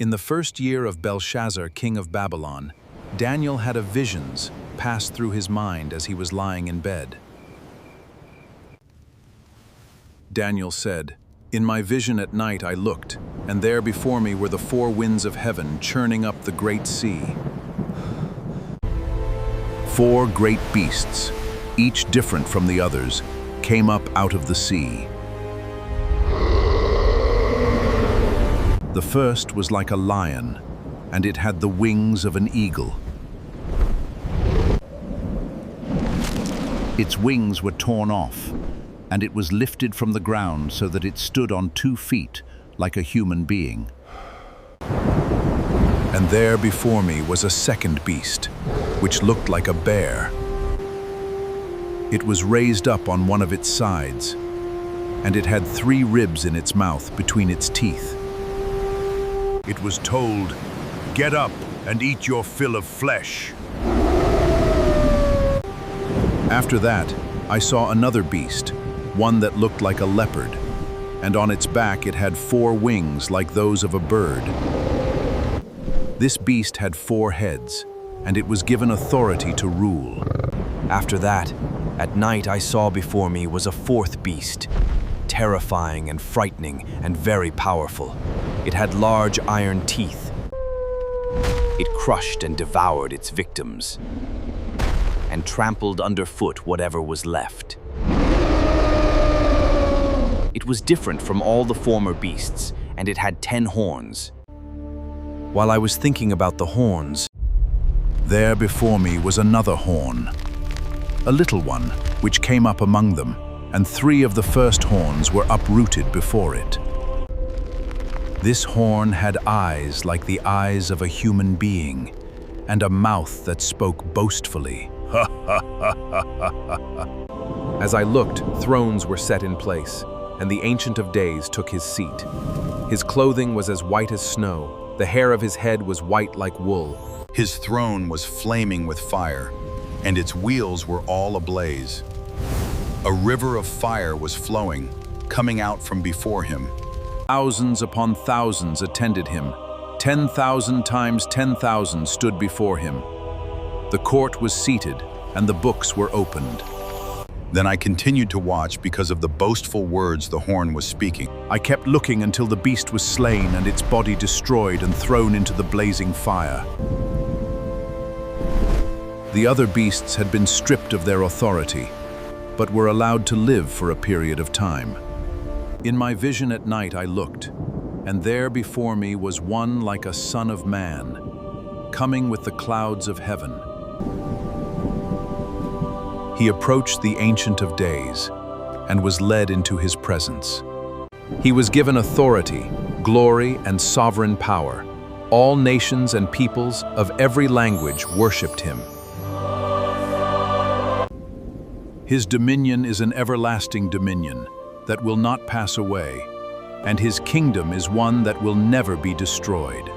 In the first year of Belshazzar, king of Babylon, Daniel had a visions pass through his mind as he was lying in bed. Daniel said, "In my vision at night I looked, and there before me were the four winds of heaven churning up the great sea. Four great beasts, each different from the others, came up out of the sea. The first was like a lion, and it had the wings of an eagle. Its wings were torn off, and it was lifted from the ground so that it stood on 2 feet, like a human being. And there before me was a second beast, which looked like a bear. It was raised up on one of its sides, and it had 3 ribs in its mouth between its teeth. It was told, 'Get up and eat your fill of flesh.' After that, I saw another beast, one that looked like a leopard, and on its back it had 4 wings like those of a bird. This beast had 4 heads, and it was given authority to rule. After that, at night I saw before me was a 4th beast, terrifying and frightening and very powerful. It had large iron teeth. It crushed and devoured its victims, and trampled underfoot whatever was left. It was different from all the former beasts, and it had 10 horns. While I was thinking about the horns, there before me was another horn, a little one, which came up among them, and 3 of the first horns were uprooted before it. This horn had eyes like the eyes of a human being, and a mouth that spoke boastfully. As I looked, thrones were set in place, and the Ancient of Days took his seat. His clothing was as white as snow, the hair of his head was white like wool. His throne was flaming with fire, and its wheels were all ablaze. A river of fire was flowing, coming out from before him. Thousands upon thousands attended him. 10,000 times 10,000 stood before him. The court was seated, and the books were opened. Then I continued to watch because of the boastful words the horn was speaking. I kept looking until the beast was slain and its body destroyed and thrown into the blazing fire. The other beasts had been stripped of their authority, but were allowed to live for a period of time. In my vision at night I looked, and there before me was one like a son of man, coming with the clouds of heaven. He approached the Ancient of Days and was led into his presence. He was given authority, glory, and sovereign power. All nations and peoples of every language worshipped him. His dominion is an everlasting dominion that will not pass away, and his kingdom is one that will never be destroyed.